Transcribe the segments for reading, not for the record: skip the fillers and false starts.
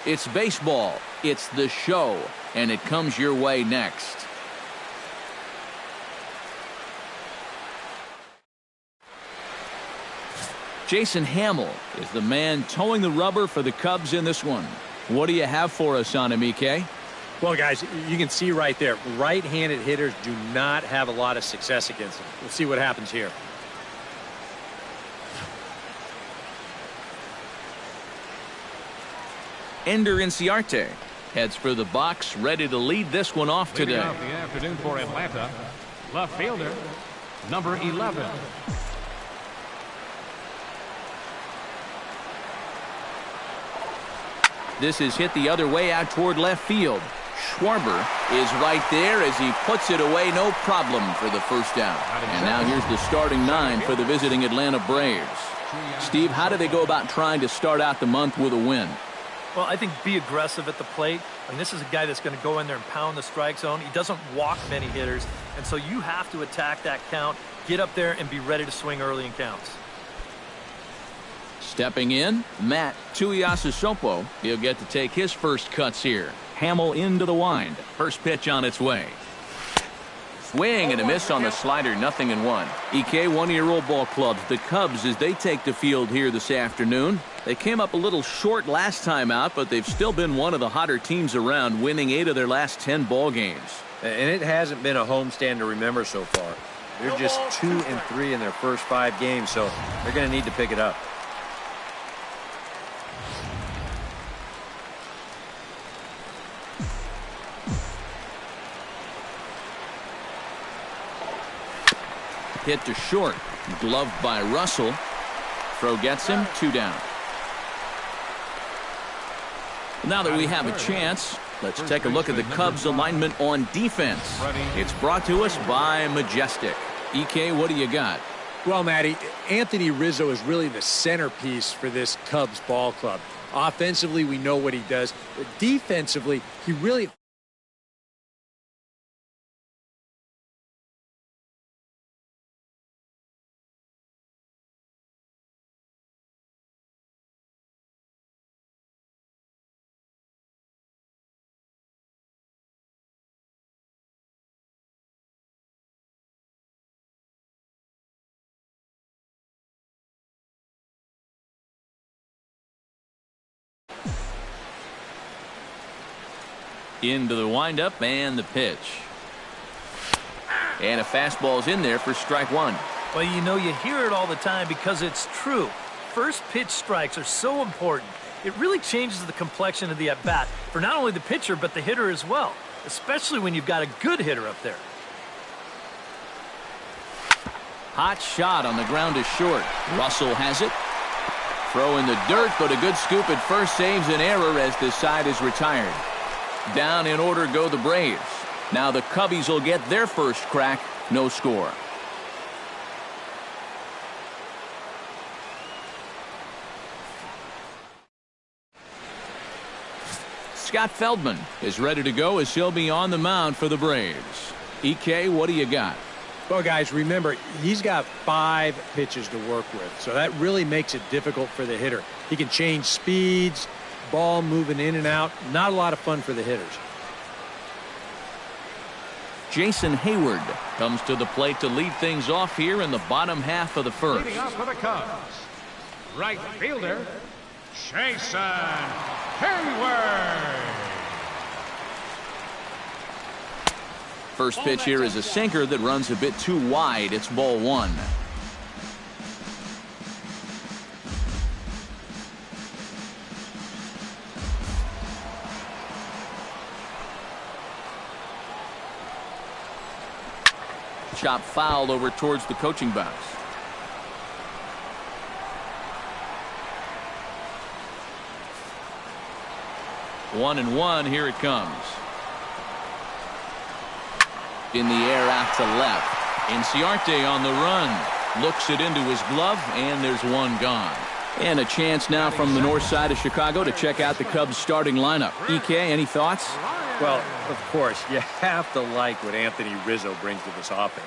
It's baseball. It's the show. And it comes your way next. Jason Hamill is the man towing the rubber for the Cubs in this one. What do you have for us on him, EK? Well, guys, you can see right there, right-handed hitters do not have a lot of success against him. We'll see what happens here. Ender Inciarte heads for the box, ready to lead this one off today. Leading off the afternoon for Atlanta, left fielder, number 11. This is hit the other way out toward left field. Schwarber is right there as he puts it away, no problem for the first out. And now here's the starting nine for the visiting Atlanta Braves. Steve, how do they go about trying to start out the month with a win? Well, I think be aggressive at the plate. I mean, this is a guy that's going to go in there and pound the strike zone. He doesn't walk many hitters, and so you have to attack that count, get up there, and be ready to swing early in counts. Stepping in, Matt Tuiasosopo. He'll get to take his first cuts here. Hamill into the wind. First pitch on its way. Swing and a miss on the slider, 0-1. EK, one of your old ball clubs, the Cubs, as they take the field here this afternoon. They came up a little short last time out, but they've still been one of the hotter teams around, winning 8 of their last 10 ball games. And it hasn't been a homestand to remember so far. They're just 2-3 in their first 5 games, so they're going to need to pick it up. Hit to short. Gloved by Russell. Throw gets him. 2 down. Now that we have a chance, let's take a look at the Cubs alignment on defense. It's brought to us by Majestic. EK, what do you got? Well, Matty, Anthony Rizzo is really the centerpiece for this Cubs ball club. Offensively, we know what he does. But defensively, he really... Into the windup and the pitch. And a fastball's in there for strike 1. Well, you know, you hear it all the time because it's true. First pitch strikes are so important. It really changes the complexion of the at-bat for not only the pitcher but the hitter as well, especially when you've got a good hitter up there. Hot shot on the ground is short. Russell has it. Throw in the dirt, but a good scoop at first saves an error as the side is retired. Down in order go the Braves. Now the Cubbies will get their first crack. No score. Scott Feldman is ready to go as he'll be on the mound for the Braves. EK, what do you got? Well, guys, remember, he's got 5 pitches to work with, so that really makes it difficult for the hitter. He can change speeds, ball moving in and out. Not a lot of fun for the hitters. Jason Hayward comes to the plate to lead things off here in the bottom half of the first. Leading off for the Cubs, right fielder, Jason Hayward. First pitch here is a sinker that runs a bit too wide. It's ball 1. Chop foul over towards the coaching box. One and one, here it comes. In the air out to left. Inciarte on the run. Looks it into his glove, and there's one gone. And a chance now from the north side of Chicago to check out the Cubs starting lineup. EK, any thoughts? Well, of course, you have to like what Anthony Rizzo brings to this offense.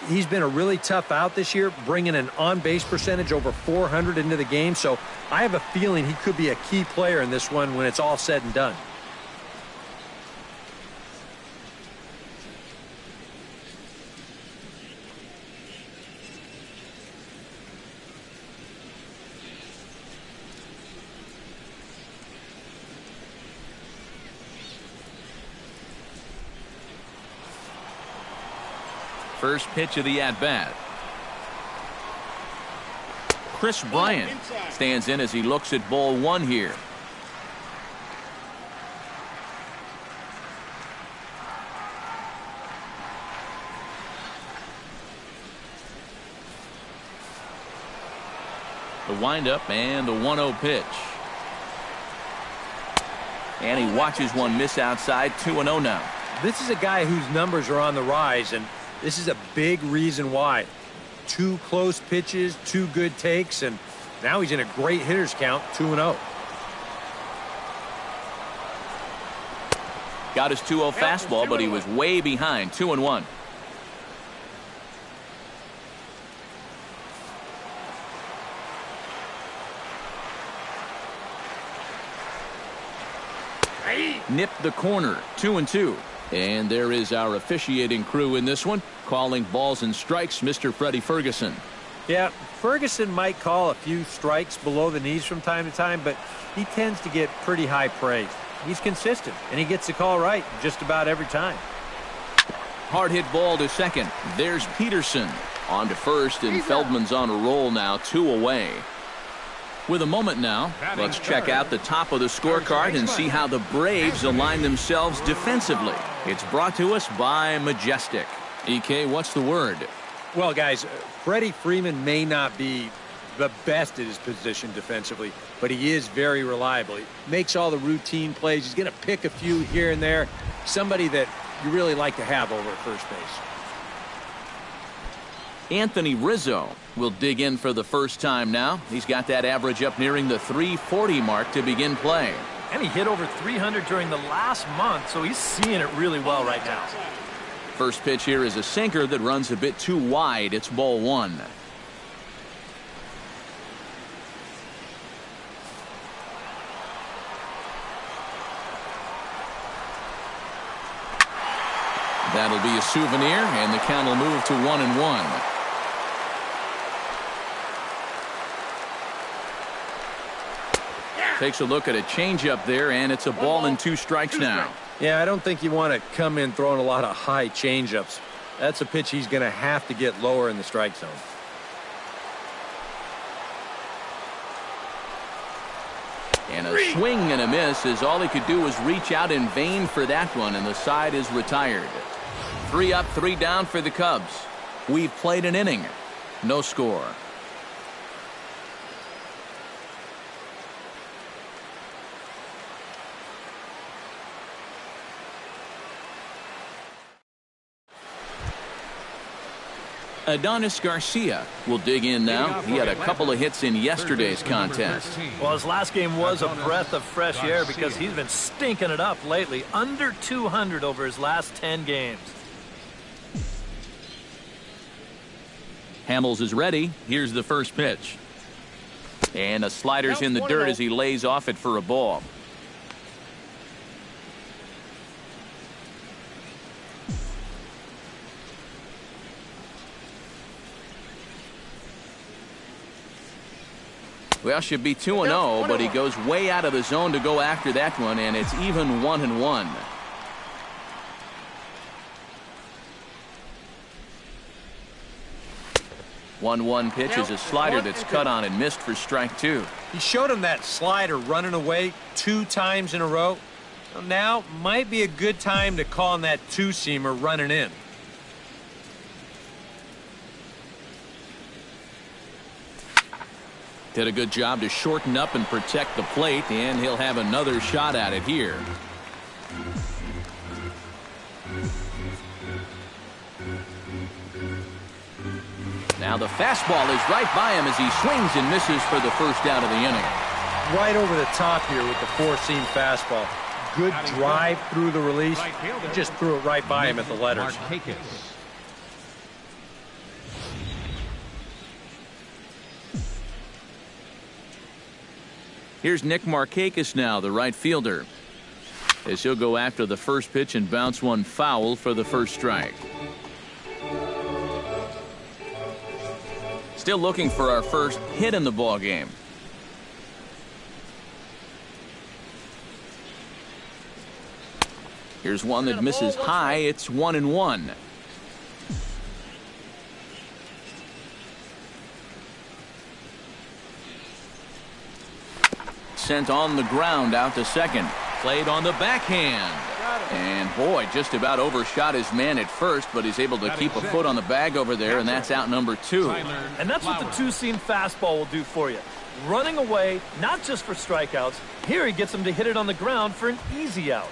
he's been a really tough out this year, bringing an on-base percentage over 400 into the game. So I have a feeling he could be a key player in this one when it's all said and done. First pitch of the at-bat. Chris Bryant stands in as he looks at ball one here. The windup and the 1-0 pitch. And he watches one miss outside. 2-0 now. This is a guy whose numbers are on the rise, and this is a big reason why. 2 close pitches, 2 good takes, and now he's in a great hitter's count, 2-0. Got his 2-0 fastball, but he was way behind. 2-1. Nipped the corner. 2-2. And there is our officiating crew in this one, calling balls and strikes, Mr. Freddie Ferguson. Yeah, Ferguson might call a few strikes below the knees from time to time, but he tends to get pretty high praise. He's consistent, and he gets the call right just about every time. Hard hit ball to second. There's Peterson. On to first, and Feldman's on a roll now, 2 away. With a moment now, let's check out the top of the scorecard and see how the Braves align themselves defensively. It's brought to us by Majestic. EK, what's the word? Well, guys, Freddie Freeman may not be the best at his position defensively, but he is very reliable. He makes all the routine plays. He's going to pick a few here and there. Somebody that you really like to have over at first base. Anthony Rizzo will dig in for the first time now. He's got that average up nearing the 340 mark to begin play. And he hit over 300 during the last month, so he's seeing it really well right now. First pitch here is a sinker that runs a bit too wide. It's ball 1. That'll be a souvenir, and the count will move to 1-1. Takes a look at a changeup there, and it's a ball and 2 strikes now. Yeah, I don't think you want to come in throwing a lot of high changeups. That's a pitch he's going to have to get lower in the strike zone. And a swing and a miss, as all he could do was reach out in vain for that one, and the side is retired. 3 up, 3 down for the Cubs. We've played an inning. No score. Adonis Garcia will dig in now. He had a couple of hits in yesterday's contest. Well, his last game was a breath of fresh air because he's been stinking it up lately. Under 200 over his last 10 games. Hamels is ready. Here's the first pitch. And a slider's in the dirt as he lays off it for a ball. Well, should be 2-0, but he goes way out of the zone to go after that one, and it's even 1-1. One pitch is a slider that's cut on and missed for strike 2. He showed him that slider running away 2 times in a row. Now might be a good time to call on that 2-seamer running in. Did a good job to shorten up and protect the plate, and he'll have another shot at it here. Now the fastball is right by him as he swings and misses for the first out of the inning. Right over the top here with the 4-seam fastball. Good drive through the release. He just threw it right by him at the letters. Here's Nick Markakis now, the right fielder, as he'll go after the first pitch and bounce one foul for the first strike. Still looking for our first hit in the ball game. Here's one that misses high. It's 1-1. Sent on the ground out to second. Played on the backhand. And boy, just about overshot his man at first, but he's able to keep a foot on the bag over there, and that's out number 2. And that's what the two-seam fastball will do for you. Running away, not just for strikeouts. Here he gets him to hit it on the ground for an easy out.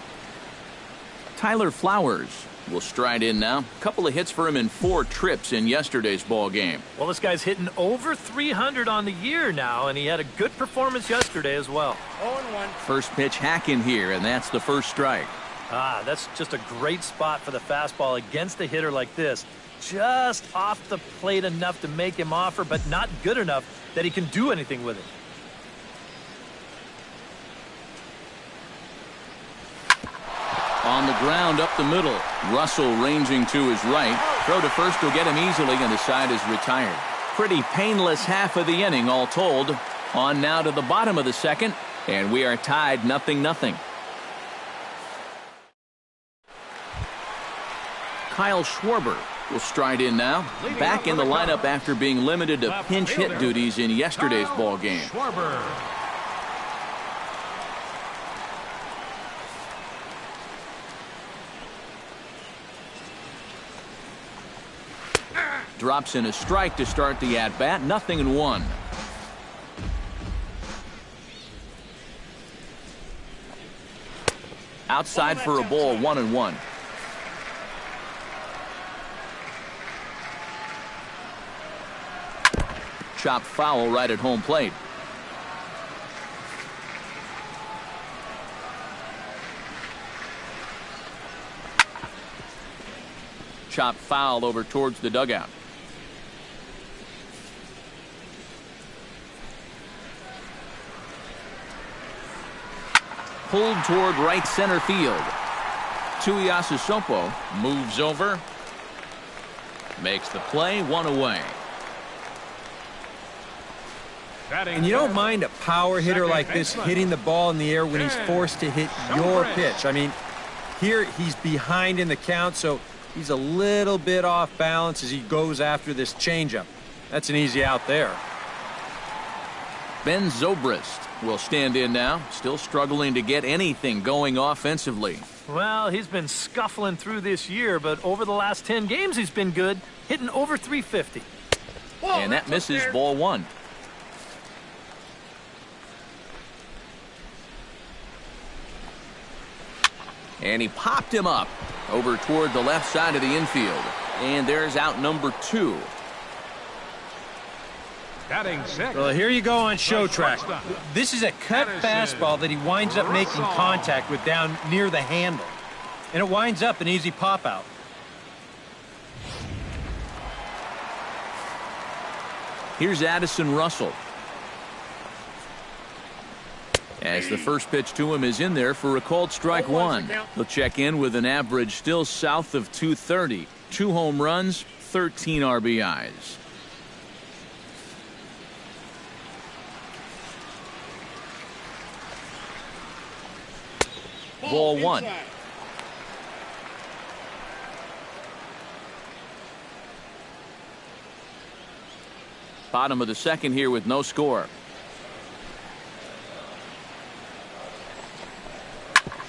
Tyler Flowers will stride in now. A couple of hits for him in 4 trips in yesterday's ball game. Well, this guy's hitting over 300 on the year now, and he had a good performance yesterday as well. 0-1. First pitch hack in here, and that's the first strike. That's just a great spot for the fastball against a hitter like this. Just off the plate enough to make him offer, but not good enough that he can do anything with it. On the ground up the middle. Russell ranging to his right. Throw to first will get him easily, and the side is retired. Pretty painless half of the inning all told. On now to the bottom of the second, and we are tied 0-0. Kyle Schwarber will stride in now. Back in the lineup after being limited to pinch hit duties in yesterday's ball game. Schwarber. Drops in a strike to start the at-bat. 0-1. Outside for a ball. 1-1. Chopped foul right at home plate. Chopped foul over towards the dugout. Pulled toward right center field. Joesph moves over. Makes the play. 1 away. And you don't mind a power hitter like this hitting the ball in the air when he's forced to hit your pitch. I mean, here he's behind in the count, so he's a little bit off balance as he goes after this changeup. That's an easy out there. Ben Zobrist will stand in now, still struggling to get anything going offensively. Well, he's been scuffling through this year, but over the last 10 games he's been good, hitting over 350. And that misses ball 1. And he popped him up over toward the left side of the infield. And there's out number 2. Batting sixth. Well, here you go on show track. This is a cut fastball that he winds up making contact with down near the handle. And it winds up an easy pop out. Here's Addison Russell. As the first pitch to him is in there for a called strike 1. He'll check in with an average still south of 230. 2 home runs, 13 RBIs. Ball 1. Bottom of the second here with no score.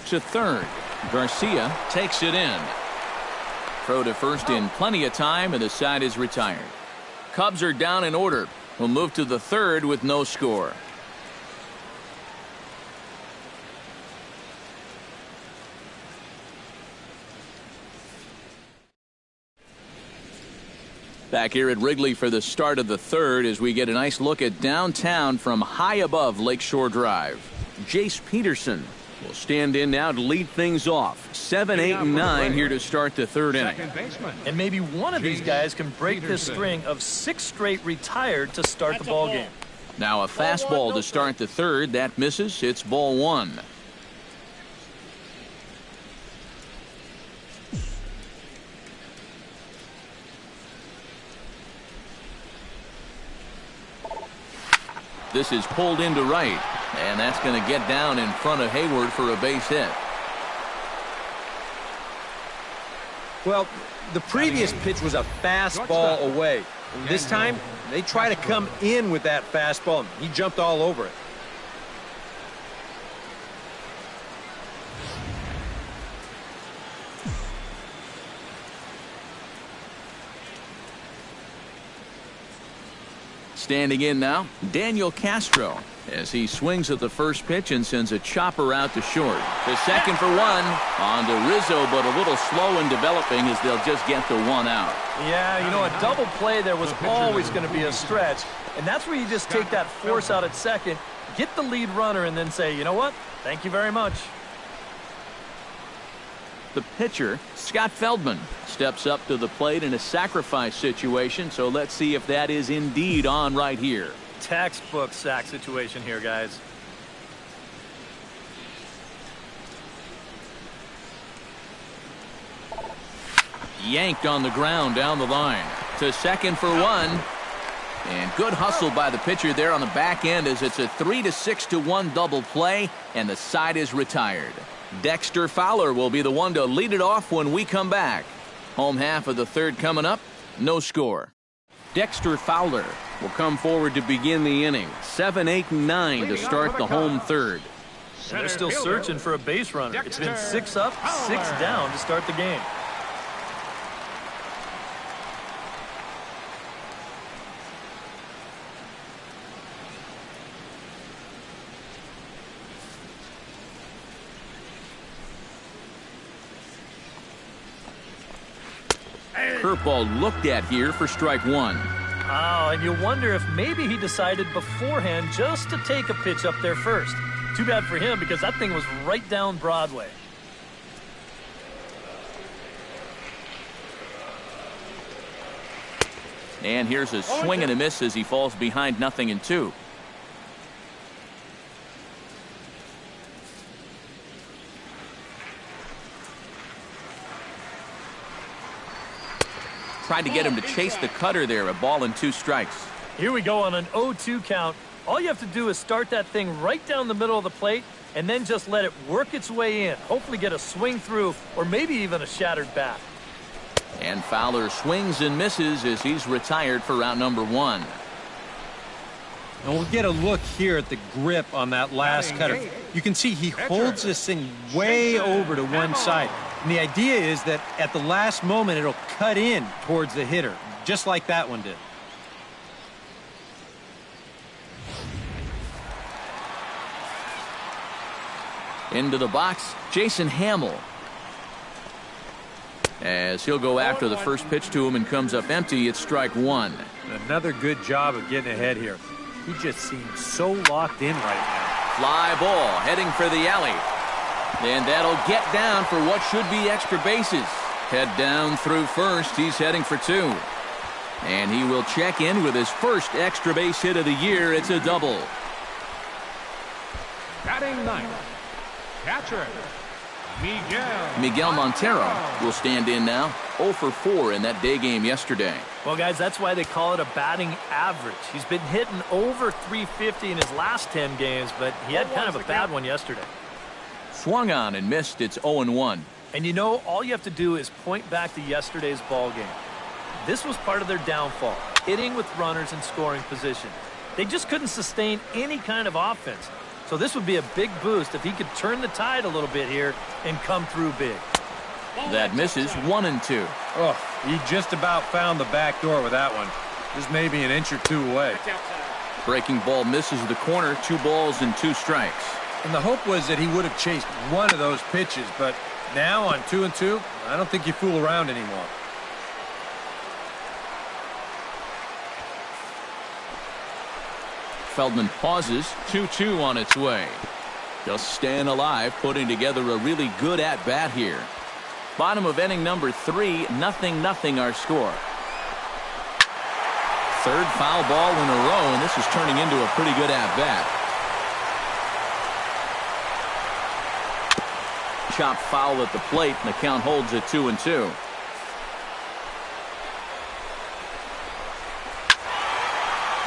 To third. Garcia takes it in. Throw to first in plenty of time, and the side is retired. Cubs are down in order. We'll move to the third with no score. Back here at Wrigley for the start of the third as we get a nice look at downtown from high above Lakeshore Drive. Jace Peterson will stand in now to lead things off. 7, 8, and 9 here to start the third inning. And maybe one of these guys can break this string of 6 straight retired to start the ball game. Now a fastball to start the third. That misses. It's ball one. This is pulled into right, and that's going to get down in front of Hayward for a base hit. Well, the previous pitch was a fastball away. This time, they try to come in with that fastball, and he jumped all over it. Standing in now, Daniel Castro, as he swings at the first pitch and sends a chopper out to short. The second for one. On to Rizzo, but a little slow in developing as they'll just get the one out. Yeah, you know, a double play there was always going to be a stretch. And that's where you just take that force out at second, get the lead runner, and then say, you know what, thank you very much. The pitcher, Scott Feldman, steps up to the plate in a sacrifice situation, so let's see if that is indeed on right here. Textbook sack situation here, guys. Yanked on the ground down the line. To second for one. And good hustle by the pitcher there on the back end as it's a 3-6-1 double play, and the side is retired. Dexter Fowler will be the one to lead it off when we come back. Home half of the third coming up. No score. Dexter Fowler will come forward to begin the inning. 7, 8, and 9 to start the home third. And they're still searching for a base runner. It's been 6 up, 6 down to start the game. Curveball looked at here for strike one. Oh, and you wonder if maybe he decided beforehand just to take a pitch up there first. Too bad for him because that thing was right down Broadway. And here's a swing and a miss as he falls behind 0-2. Tried to get him to chase the cutter there. A ball and 2 strikes. Here we go on an 0-2 count. All you have to do is start that thing right down the middle of the plate and then just let it work its way in. Hopefully get a swing through or maybe even a shattered bat. And Fowler swings and misses as he's retired for round number 1. And we'll get a look here at the grip on that last cutter. You can see he holds this thing way over to one side. And the idea is that at the last moment, it'll cut in towards the hitter, just like that one did. Into the box, Jason Hamill. As he'll go after the first pitch to him and comes up empty, it's strike one. Another good job of getting ahead here. He just seems so locked in right now. Fly ball heading for the alley. And that'll get down for what should be extra bases. Head down through first. He's heading for 2. And he will check in with his first extra base hit of the year. It's a double. Batting ninth, catcher, Miguel Montero will stand in now. 0 for 4 in that day game yesterday. Well, guys, that's why they call it a batting average. He's been hitting over 350 in his last 10 games, but he had kind of a bad one yesterday. Swung on and missed. It's 0-1. And you know, all you have to do is point back to yesterday's ball game. This was part of their downfall, hitting with runners in scoring position. They just couldn't sustain any kind of offense. So this would be a big boost if he could turn the tide a little bit here and come through big. That misses. 1-2. Oh, he just about found the back door with that one. Just maybe an inch or 2 away. Breaking ball misses the corner. 2 balls and 2 strikes. And the hope was that he would have chased one of those pitches, but now on 2-2, I don't think you fool around anymore. Feldman pauses. 2-2 on its way. Just staying alive, putting together a really good at-bat here. Bottom of inning number 3, 0-0 our score. Third foul ball in a row, and this is turning into a pretty good at-bat. Chop foul at the plate, and the count holds at 2-2.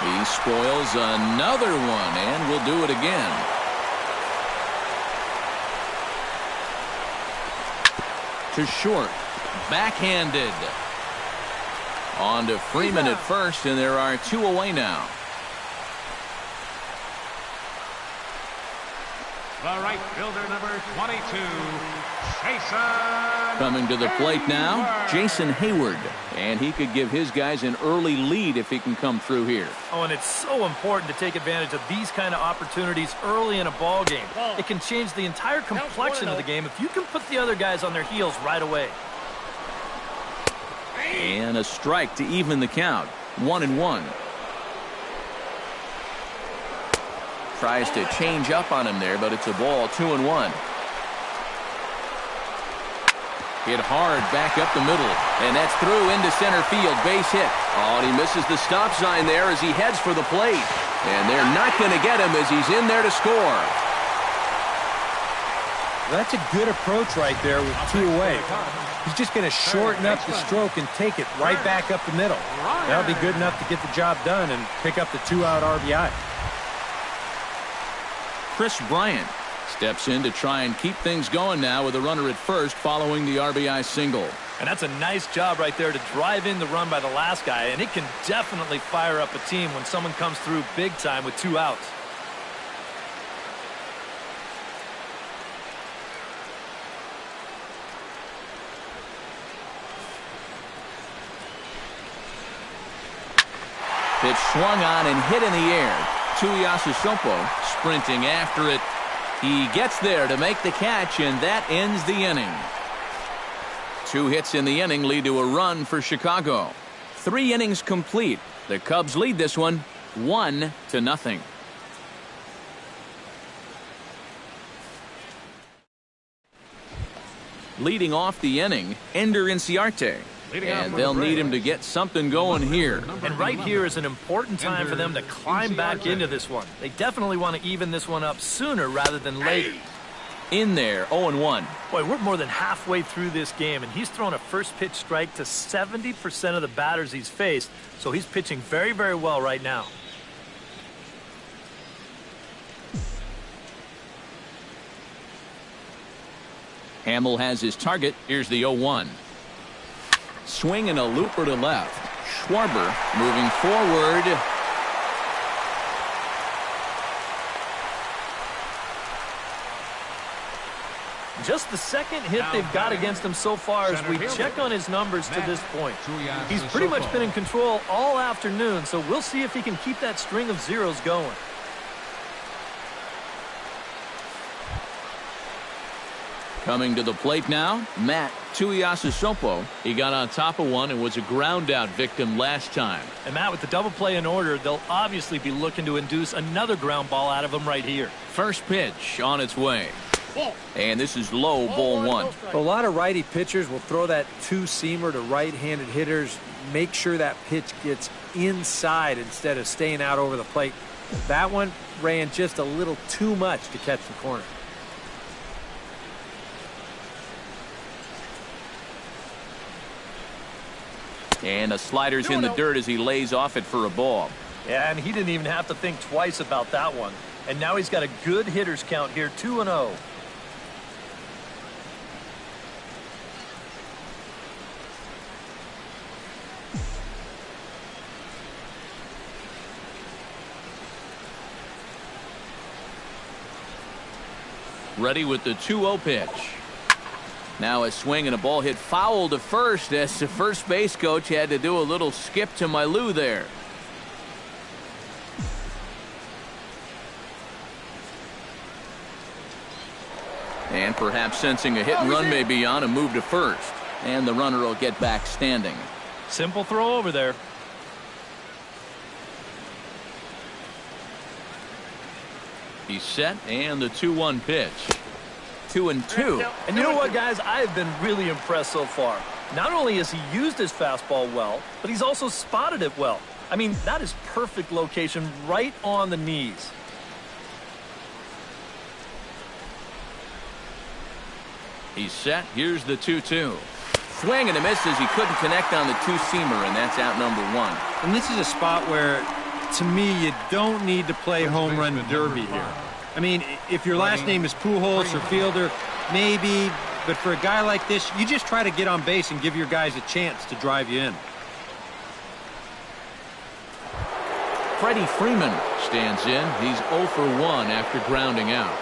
He spoils another one, and will do it again. To short, backhanded. On to Freeman at first, and there are 2 away now. The right fielder, number 22, Jason. Coming to the plate now, Jason Hayward. And he could give his guys an early lead if he can come through here. Oh, and it's so important to take advantage of these kind of opportunities early in a ball game. It can change the entire complexion of the game if you can put the other guys on their heels right away. And a strike to even the count. 1-1. Tries to change up on him there, but it's a ball. 2-1. Hit hard back up the middle, and that's through into center field. Base hit. Oh, and he misses the stop sign there as he heads for the plate. And they're not going to get him as he's in there to score. That's a good approach right there with 2 away. He's just going to shorten up the stroke and take it right back up the middle. That'll be good enough to get the job done and pick up the 2-out RBI. Chris Bryant steps in to try and keep things going now with a runner at first following the RBI single. And that's a nice job right there to drive in the run by the last guy, and it can definitely fire up a team when someone comes through big time with 2 outs. Pitch swung on and hit in the air. Joesph sprinting after it. He gets there to make the catch, and that ends the inning. 2 hits in the inning lead to a run for Chicago. 3 innings complete. The Cubs lead this one 1-0. Leading off the inning, Ender Inciarte. And they'll need him to get something going here. And right here is an important time for them to climb back into this one. They definitely want to even this one up sooner rather than later. In there, 0-1. Boy, we're more than halfway through this game, and he's thrown a first pitch strike to 70% of the batters he's faced, so he's pitching very, very well right now. Hamill has his target. Here's the 0-1. Swing and a looper to left. Schwarber moving forward. Just the second hit they've got against him so far as we check on his numbers to this point. He's pretty much been in control all afternoon, so we'll see if he can keep that string of zeros going. Coming to the plate now, Matt Tuiasosopo. He got on top of one and was a ground-out victim last time. And Matt, with the double play in order, they'll obviously be looking to induce another ground ball out of him right here. First pitch on its way. And this is low, ball 1. A lot of righty pitchers will throw that 2-seamer to right-handed hitters. Make sure that pitch gets inside instead of staying out over the plate. That one ran just a little too much to catch the corner. And the slider's in the dirt as he lays off it for a ball. Yeah, and he didn't even have to think twice about that one. And now he's got a good hitters count here, 2-0. Ready with the 2-0 pitch. Now a swing and a ball hit foul to first as the first base coach had to do a little skip to Milou there. And perhaps sensing a hit and run may be on, a move to first. And the runner will get back standing. Simple throw over there. He's set, and the 2-1 pitch. 2-2. And you know what, guys? I have been really impressed so far. Not only has he used his fastball well, but he's also spotted it well. I mean, that is perfect location right on the knees. He's set. Here's the 2-2. Swing and a miss as he couldn't connect on the two-seamer, and that's out number one. And this is a spot where, to me, you don't need to play home run derby here. I mean, if your last name is Pujols or Fielder, maybe, but for a guy like this, you just try to get on base and give your guys a chance to drive you in. Freddie Freeman stands in. He's 0 for 1 after grounding out.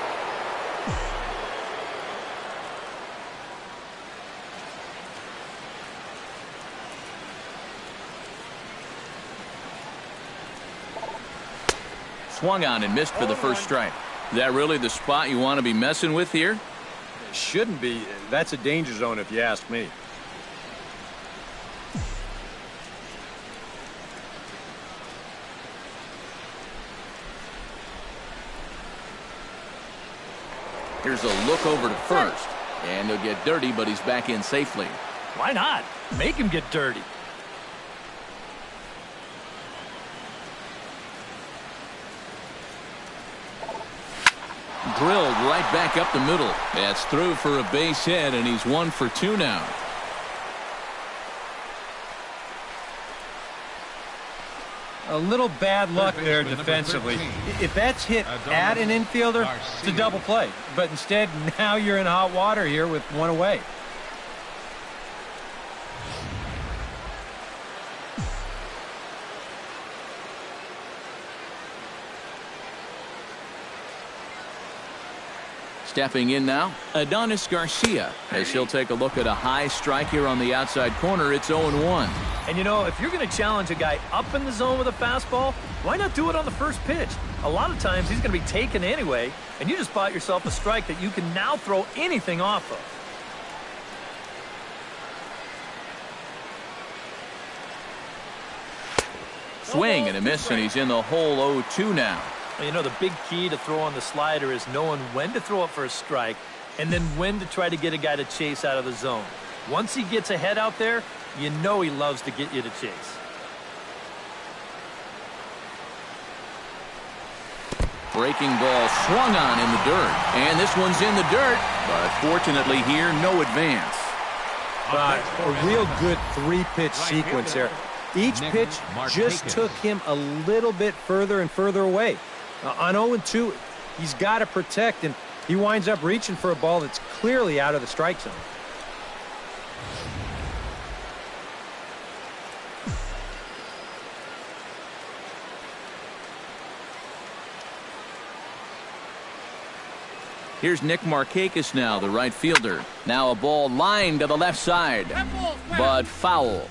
Swung on and missed for the first strike. Is that really the spot you want to be messing with here? It shouldn't be. That's a danger zone if you ask me. Here's a look over to first. And he'll get dirty, but he's back in safely. Why not? Make him get dirty. Drilled right back up the middle. That's through for a base hit, and he's 1 for 2 now. A little bad luck there defensively. If that's hit at an infielder, it's a double play. But instead, now you're in hot water here with one away. Stepping in now, Adonis Garcia, as he'll take a look at a high strike here on the outside corner. It's 0-1. And you know, if you're going to challenge a guy up in the zone with a fastball, why not do it on the first pitch? A lot of times he's going to be taken anyway, and you just bought yourself a strike that you can now throw anything off of. Swing and a miss, and he's in the hole 0-2 now. Well, you know, the big key to throw on the slider is knowing when to throw it for a strike and then when to try to get a guy to chase out of the zone. Once he gets ahead out there, you know he loves to get you to chase. Breaking ball swung on in the dirt. And this one's in the dirt. But fortunately here, no advance. But a real good three-pitch sequence there. Each pitch just took him a little bit further and further away. On 0-2, he's got to protect, and he winds up reaching for a ball that's clearly out of the strike zone. Here's Nick Markakis now, the right fielder. Now a ball lined to the left side, but foul.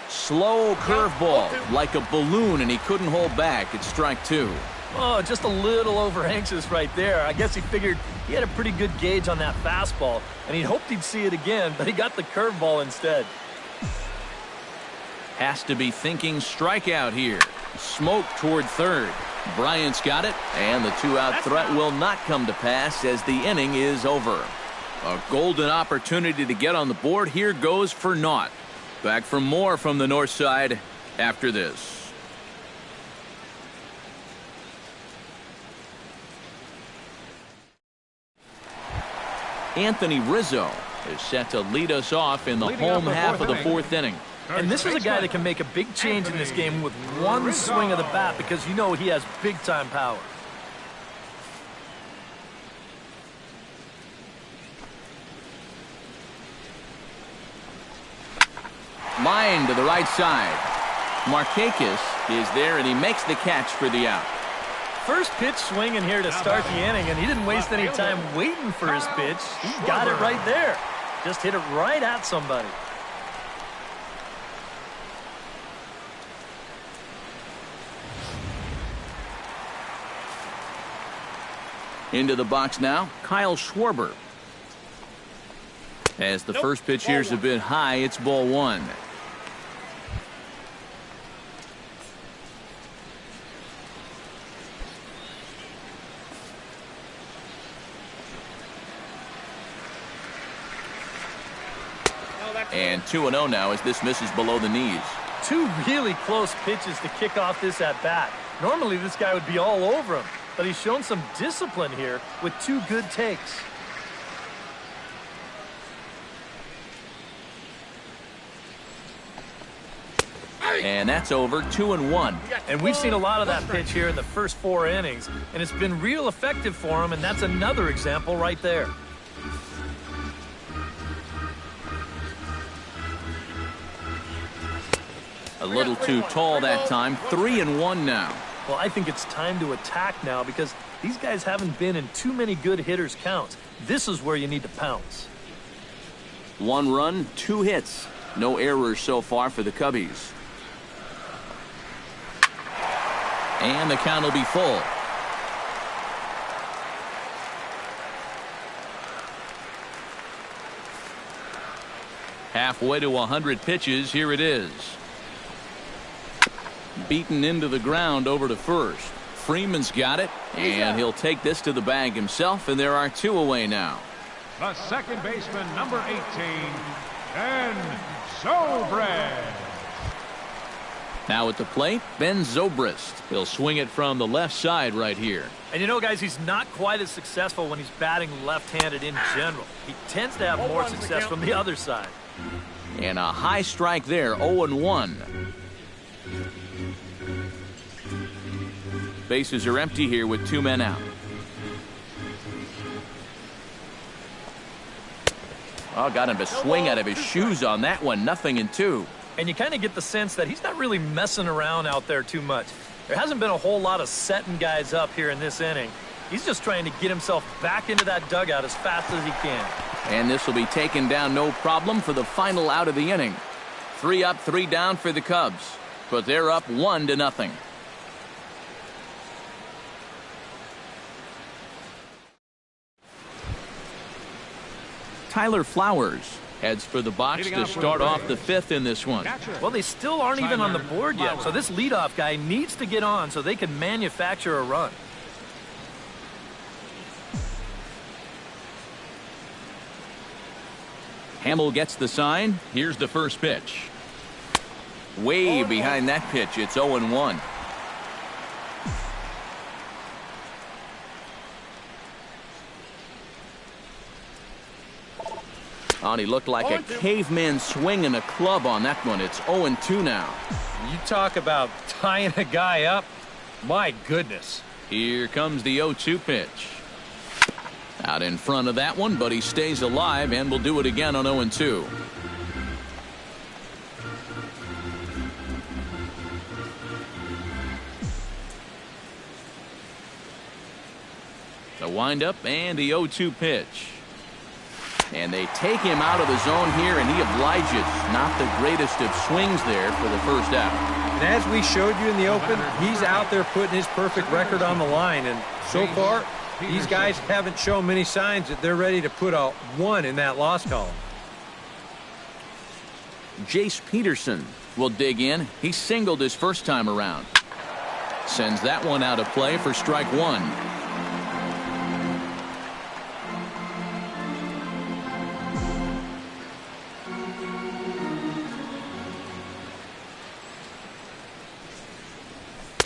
Slow curveball, like a balloon, and he couldn't hold back. It's strike 2. Oh, just a little over anxious right there. I guess he figured he had a pretty good gauge on that fastball, and he hoped he'd see it again, but he got the curveball instead. Has to be thinking strikeout here. Smoke toward third. Bryant's got it, and the two-out threat will not come to pass as the inning is over. A golden opportunity to get on the board here goes for naught. Back for more from the north side after this. Anthony Rizzo is set to lead us off in the home half of the fourth inning. And this is a guy that can make a big change in this game with one swing of the bat because you know he has big-time power. Line to the right side. Markakis is there, and he makes the catch for the out. First pitch swinging here to start the inning, and he didn't waste any time waiting for his pitch. He got it right there. Just hit it right at somebody. Into the box now, Kyle Schwarber. As the first pitch here's a bit high, it's ball 1. And 2-0 now as this misses below the knees. Two really close pitches to kick off this at-bat. Normally this guy would be all over him, but he's shown some discipline here with two good takes. And that's over. 2-1. And we've seen a lot of that pitch here in the first 4 innings, and it's been real effective for him, and that's another example right there. A little too tall that time. 3-1 now. Well, I think it's time to attack now because these guys haven't been in too many good hitters' counts. This is where you need to pounce. 1 run, 2 hits. No errors so far for the Cubbies. And the count will be full. Halfway to 100 pitches. Here it is. Beaten into the ground over to first. Freeman's got it, and he'll take this to the bag himself, and there are 2 away now. The second baseman, number 18, Ben Zobrist. Now at the plate, Ben Zobrist. He'll swing it from the left side right here. And you know, guys, he's not quite as successful when he's batting left-handed in general. He tends to have more success from the other side. And a high strike there, 0-1. Bases are empty here with 2 men out. Oh, got him to swing out of his shoes on that one. 0-2. And you kind of get the sense that he's not really messing around out there too much. There hasn't been a whole lot of setting guys up here in this inning. He's just trying to get himself back into that dugout as fast as he can. And this will be taken down no problem for the final out of the inning. 3 up, 3 down for the Cubs. But they're up 1-0. Tyler Flowers heads for the box to start off the 5th in this one. Well, they still aren't even on the board yet, so this leadoff guy needs to get on so they can manufacture a run. Hamill gets the sign. Here's the first pitch. Way behind that pitch. It's 0-1. Oh, and he looked like a caveman swinging a club on that one. It's 0-2 now. You talk about tying a guy up. My goodness. Here comes the 0-2 pitch. Out in front of that one, but he stays alive and will do it again on 0-2. The windup and the 0-2 pitch. And they take him out of the zone here, and he obliges. Not the greatest of swings there for the first out. And as we showed you in the open, he's out there putting his perfect record on the line. And so far, these guys haven't shown many signs that they're ready to put a 1 in that loss column. Jace Peterson will dig in. He singled his first time around. Sends that one out of play for strike 1.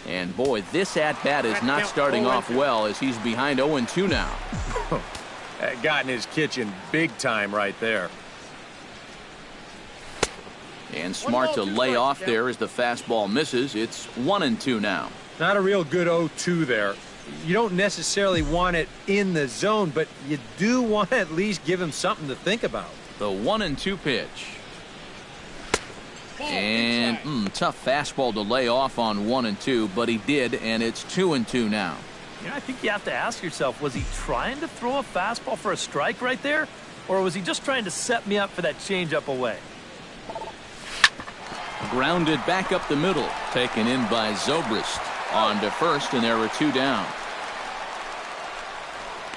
And boy, this at-bat is not starting off well as he's behind 0-2 now. Got in his kitchen big time right there. And smart to lay off there as the fastball misses. It's 1-2 now. Not a real good 0-2 there. You don't necessarily want it in the zone, but you do want to at least give him something to think about. The 1-2 pitch. And tough fastball to lay off on 1-2, but he did, and it's 2-2 now. You know, I think you have to ask yourself, was he trying to throw a fastball for a strike right there? Or was he just trying to set me up for that changeup away? Grounded back up the middle, taken in by Zobrist. On to first, and there were 2 down.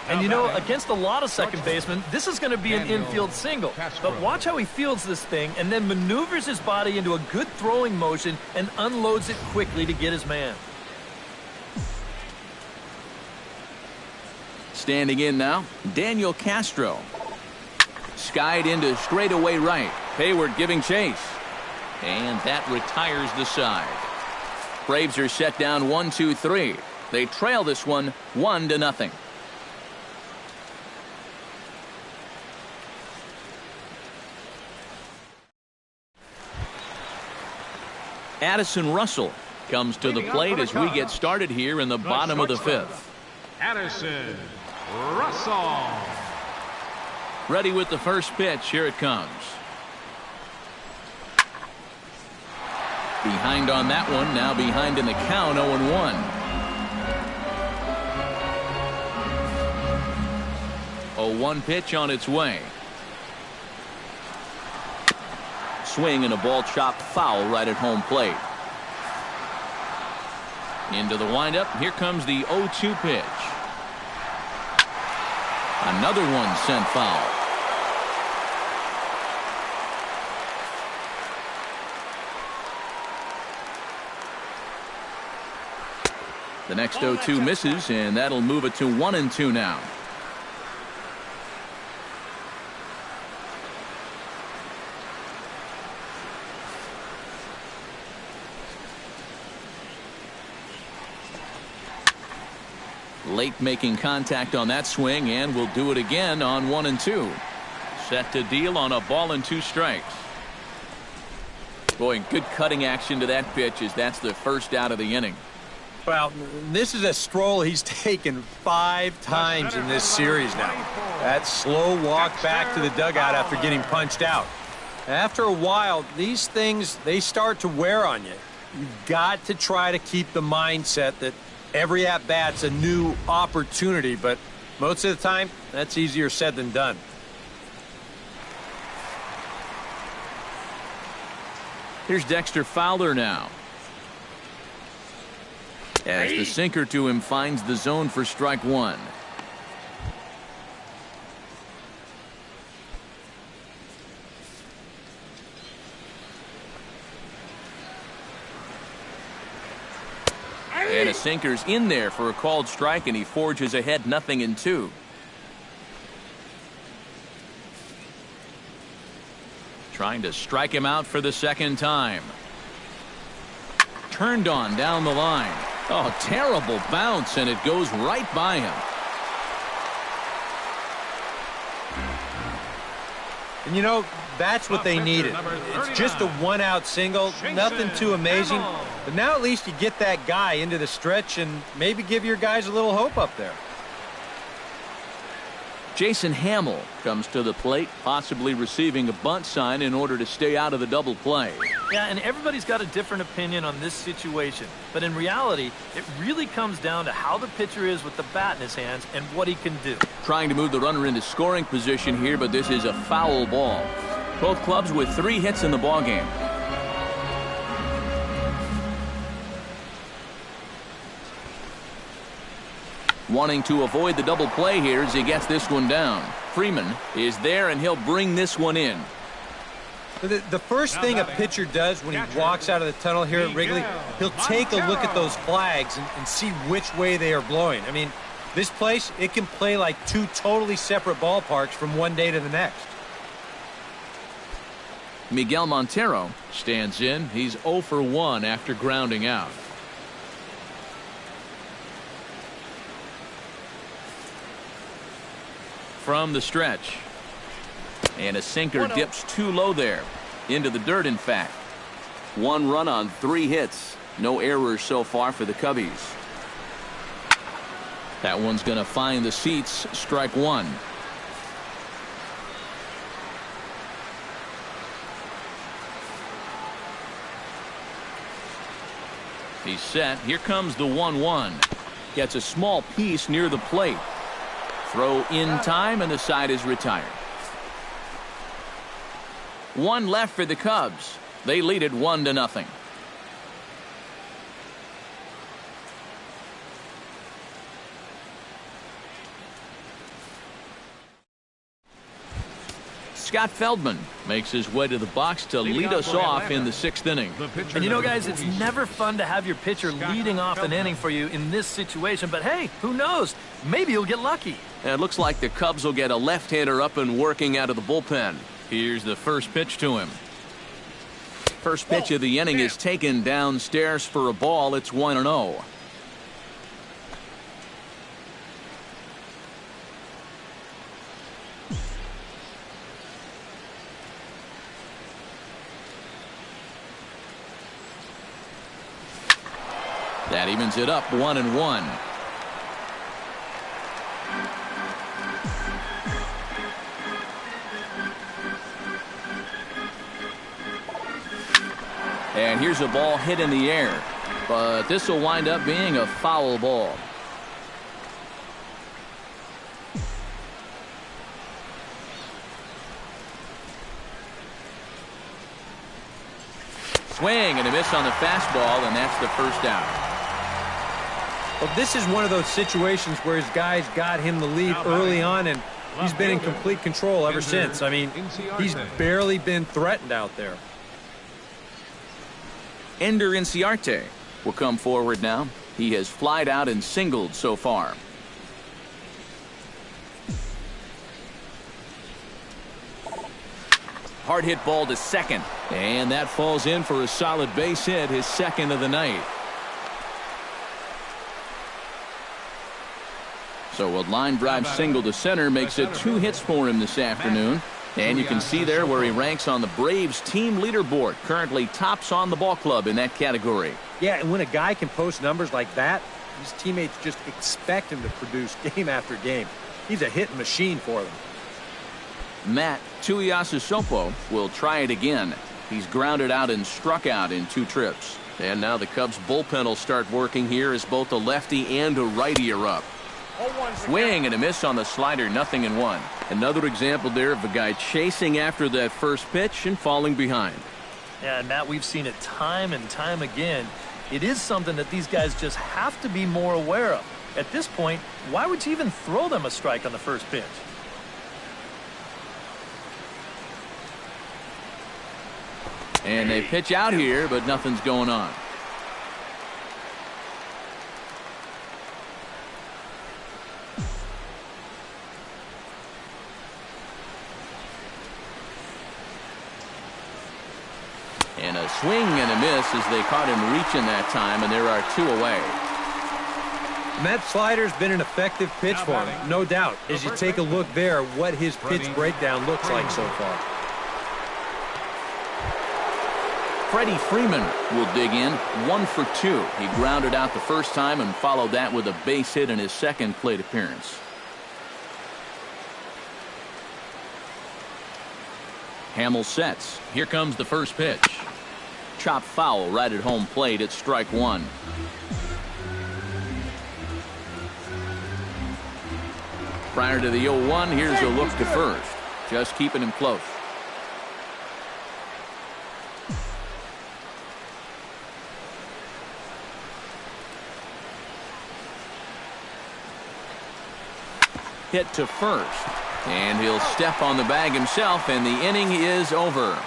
And you know, against a lot of second basemen, this is going to be an infield single. But watch how he fields this thing and then maneuvers his body into a good throwing motion and unloads it quickly to get his man. Standing in now, Daniel Castro. Skied into straightaway right. Hayward giving chase. And that retires the side. Braves are set down 1-2-3. They trail this one 1-0. Addison Russell comes to the plate as we get started here in the bottom of the fifth. Addison Russell. Ready with the first pitch. Here it comes. Behind on that one. Now behind in the count. 0-1. A 1 pitch on its way. Swing and a ball chopped foul right at home plate. Into the windup. Here comes the 0-2 pitch. Another one sent foul. The next 0-2 misses, and that'll move it to 1-2 now. Late making contact on that swing, and will do it again on 1-2. Set to deal on a ball and 2 strikes. Boy, good cutting action to that pitch as that's the first out of the inning. Well, this is a stroll he's taken 5 times in this series now. That slow walk back to the dugout after getting punched out. After a while, these things, they start to wear on you. You've got to try to keep the mindset that every at-bat's a new opportunity, but most of the time, that's easier said than done. Here's Dexter Fowler now. As the sinker to him finds the zone for strike 1. And a sinker's in there for a called strike, and he forges ahead 0-2. Trying to strike him out for the second time. Turned on down the line. Oh, terrible bounce, and it goes right by him. And you know, that's what they needed. It's just a 1-out single, nothing too amazing. But now at least you get that guy into the stretch and maybe give your guys a little hope up there. Jason Hamill comes to the plate, possibly receiving a bunt sign in order to stay out of the double play. Yeah, and everybody's got a different opinion on this situation. But in reality, it really comes down to how the pitcher is with the bat in his hands and what he can do. Trying to move the runner into scoring position here, but this is a foul ball. Both clubs with 3 hits in the ballgame. Wanting to avoid the double play here as he gets this one down. Freeman is there, and he'll bring this one in. The first thing a pitcher does when he walks out of the tunnel here at Wrigley, he'll take a look at those flags and see which way they are blowing. I mean, this place, it can play like 2 totally separate ballparks from one day to the next. Miguel Montero stands in. He's 0 for 1 after grounding out. From the stretch. And a sinker dips too low there. Into the dirt, in fact. 1 run on 3 hits. No errors so far for the Cubbies. That one's going to find the seats. Strike 1. He's set. Here comes the 1-1. Gets a small piece near the plate. Throw in time, and the side is retired. 1 left for the Cubs. They lead it 1-0. Scott Feldman makes his way to the box to lead us off in the 6th inning. And you know, guys, it's never fun to have your pitcher leading off an inning for you in this situation. But hey, who knows? Maybe you'll get lucky. And it looks like the Cubs will get a left-hander up and working out of the bullpen. Here's the first pitch to him. First pitch of the inning is taken downstairs for a ball. It's 1-0. That evens it up 1-1. And here's a ball hit in the air, but this will wind up being a foul ball. Swing and a miss on the fastball, and that's the first out. Well, this is one of those situations where his guys got him the lead early on, and he's been in complete control ever since. I mean, he's barely been threatened out there. Ender Inciarte will come forward now. He has flied out and singled so far. Hard hit ball to second, and that falls in for a solid base hit, his second of the night. So a line drive single to center makes it 2 hits for him this afternoon. And you can see there where he ranks on the Braves team leaderboard. Currently tops on the ball club in that category. Yeah, and when a guy can post numbers like that, his teammates just expect him to produce game after game. He's a hitting machine for them. Matt Tuiasosopo will try it again. He's grounded out and struck out in 2 trips. And now the Cubs bullpen will start working here as both a lefty and a righty are up. Swing and a miss on the slider, 0-1. Another example there of a guy chasing after that first pitch and falling behind. Yeah, and Matt, we've seen it time and time again. It is something that these guys just have to be more aware of. At this point, why would you even throw them a strike on the first pitch? And they pitch out here, but nothing's going on. And a swing and a miss as they caught him reaching that time, and there are 2 away. And that slider's been an effective pitch for him, no doubt. As you take a look there, what his pitch breakdown looks like so far. Freddie Freeman will dig in, 1 for 2. He grounded out the first time and followed that with a base hit in his second plate appearance. Hamill sets. Here comes the first pitch. Chop foul right at home plate at strike 1. Prior to the 0-1, here's a look to first. Just keeping him close. Hit to first. And he'll step on the bag himself, and the inning is over.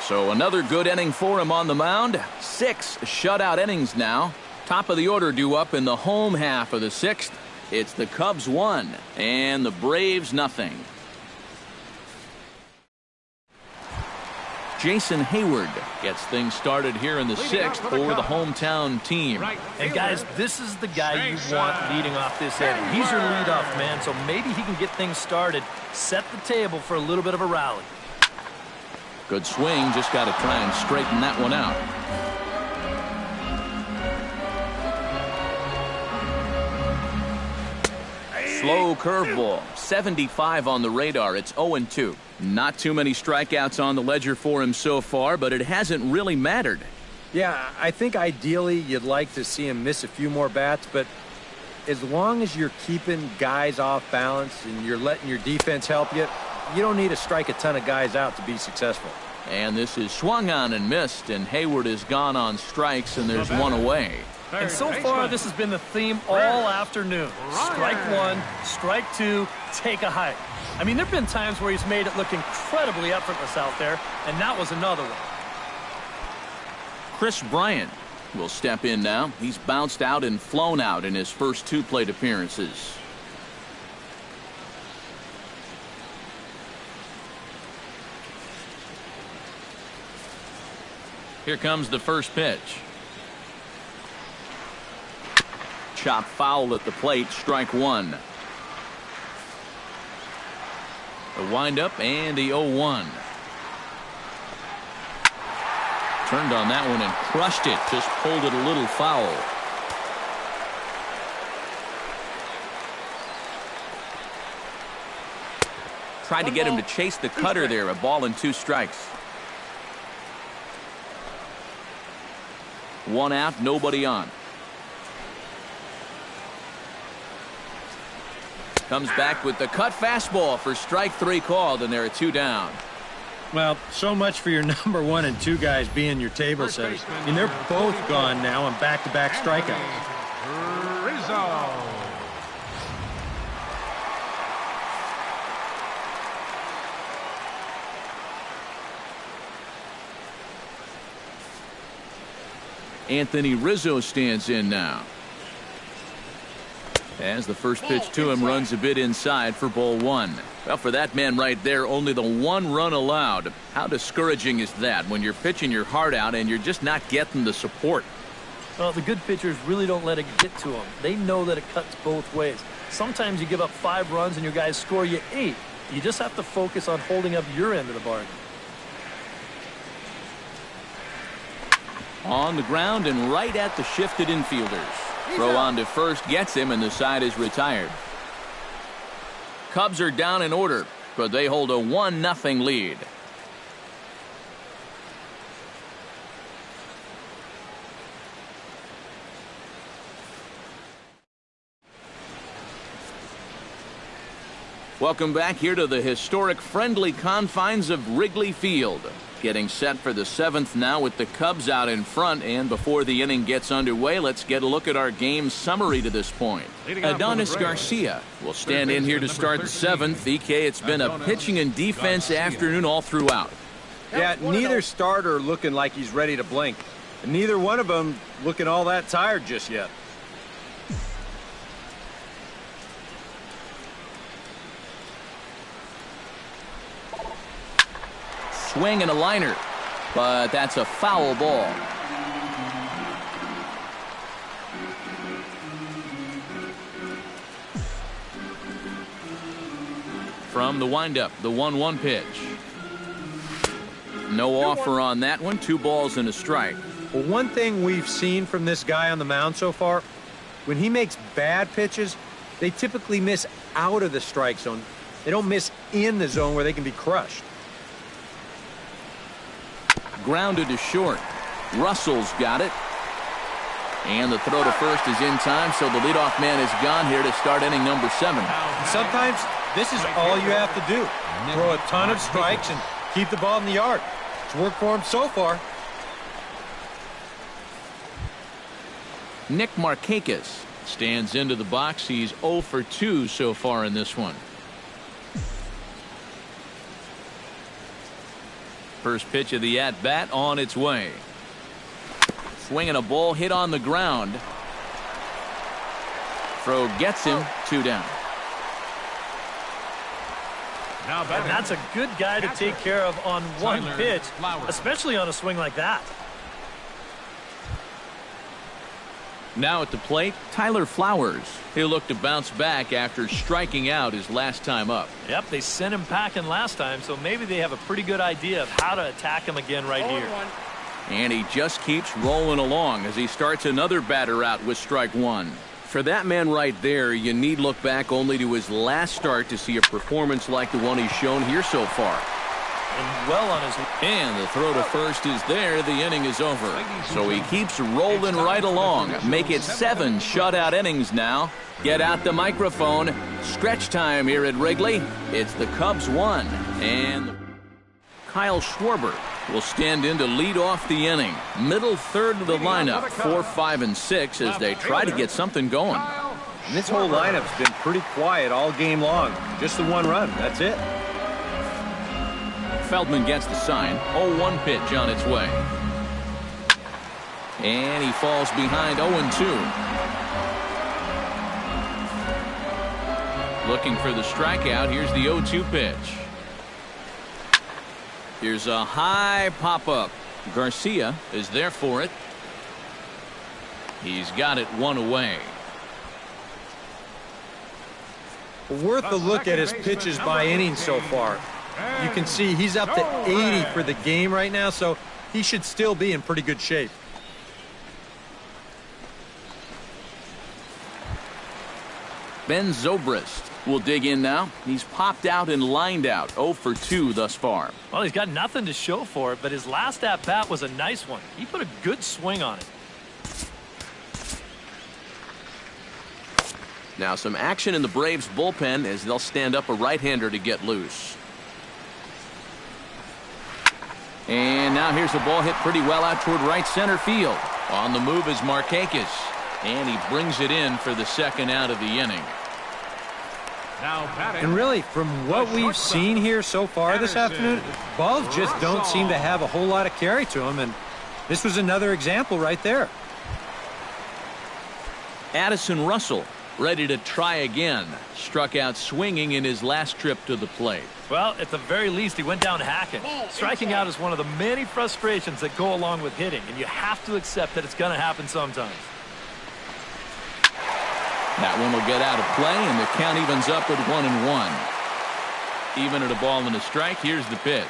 So another good inning for him on the mound. 6 shutout innings now. Top of the order due up in the home half of the 6th. It's the Cubs 1 and the Braves 0. Jason Hayward gets things started here in the 6th for the hometown team. And guys, this is the guy you want leading off this inning. He's your leadoff man, so maybe he can get things started, set the table for a little bit of a rally. Good swing, just got to try and straighten that one out. Slow curveball, 75 on the radar. It's 0-2. Not too many strikeouts on the ledger for him so far, but it hasn't really mattered. Yeah, I think ideally you'd like to see him miss a few more bats, but as long as you're keeping guys off balance and you're letting your defense help you, you don't need to strike a ton of guys out to be successful. And this is swung on and missed, and Hayward has gone on strikes, and there's 1 away. And so far, this has been the theme all afternoon. Strike 1, strike 2, take a hike. I mean, there have been times where he's made it look incredibly effortless out there, and that was another one. Chris Bryant will step in now. He's bounced out and flown out in his first 2 plate appearances. Here comes the first pitch. Chop foul at the plate, strike one. The windup and the 0-1. Turned on that one and crushed it. Just pulled it a little foul. Tried to get him to chase the cutter there. A ball and 2 strikes. 1 out, nobody on. Comes back with the cut fastball for strike 3 called, and there are 2 down. Well, so much for your number 1 and 2 guys being your table setters. I mean, they're both gone now on back-to-back strikeouts. Rizzo. Anthony Rizzo stands in now. As the first pitch to him runs a bit inside for ball 1. Well, for that man right there, only the 1 run allowed. How discouraging is that when you're pitching your heart out and you're just not getting the support? Well, the good pitchers really don't let it get to them. They know that it cuts both ways. Sometimes you give up 5 runs and your guys score you 8. You just have to focus on holding up your end of the bargain. On the ground and right at the shifted infielders. Throw on to first gets him, and the side is retired. Cubs are down in order, but they hold a 1-0 lead. Welcome back here to the historic friendly confines of Wrigley Field. Getting set for the 7th now with the Cubs out in front, and before the inning gets underway, let's get a look at our game summary to this point. Adonis Garcia will stand in here to start the 7th. EK, it's been a pitching and defense afternoon all throughout. Yeah, neither starter looking like he's ready to blink. And neither one of them looking all that tired just yet. Swing and a liner, but that's a foul ball. From the windup, the 1-1 pitch. No offer on that one. 2 balls and a strike. Well, one thing we've seen from this guy on the mound so far, when he makes bad pitches, they typically miss out of the strike zone. They don't miss in the zone where they can be crushed. Grounded to short. Russell's got it. And the throw to first is in time, so the leadoff man is gone here to start inning number 7. Sometimes this is all you have to do. Throw a ton of strikes and keep the ball in the yard. It's worked for him so far. Nick Markakis stands into the box. He's 0 for 2 so far in this one. First pitch of the at-bat on its way. Swinging a ball hit on the ground. Throw gets him. 2 down. And that's a good guy to take care of on one pitch, especially on a swing like that. Now at the plate, Tyler Flowers. He'll look to bounce back after striking out his last time up. Yep, they sent him packing last time, so maybe they have a pretty good idea of how to attack him again right here. And he just keeps rolling along as he starts another batter out with strike 1. For that man right there, you need look back only to his last start to see a performance like the one he's shown here so far. And well on his... And the throw to first is there. The inning is over. So he keeps rolling right along. Make it 7 shutout innings now. Get out the microphone. Stretch time here at Wrigley. It's the Cubs 1. And Kyle Schwarber will stand in to lead off the inning. Middle third of the lineup. 4, 5, and 6 as they try to get something going. And this whole lineup's been pretty quiet all game long. Just the 1 run. That's it. Feldman gets the sign. 0-1 pitch on its way. And he falls behind 0-2. Looking for the strikeout. Here's the 0-2 pitch. Here's a high pop-up. Garcia is there for it. He's got it one away. Worth a look at his pitches by inning so far. You can see he's up to 80 for the game right now, so he should still be in pretty good shape. Ben Zobrist will dig in now. He's popped out and lined out. 0 for 2 thus far. Well, he's got nothing to show for it, but his last at-bat was a nice one. He put a good swing on it. Now some action in the Braves bullpen as they'll stand up a right-hander to get loose. And now here's a ball hit pretty well out toward right center field. On the move is Marcotte, and he brings it in for the second out of the inning. And really, from what we've seen here so far this afternoon, balls just don't seem to have a whole lot of carry to them, and this was another example right there. Addison Russell ready to try again. Struck out swinging in his last trip to the plate. Well, at the very least, he went down hacking. Striking out is one of the many frustrations that go along with hitting, and you have to accept that it's going to happen sometimes. That one will get out of play, and the count evens up with 1-1. Even at a ball and a strike, here's the pitch.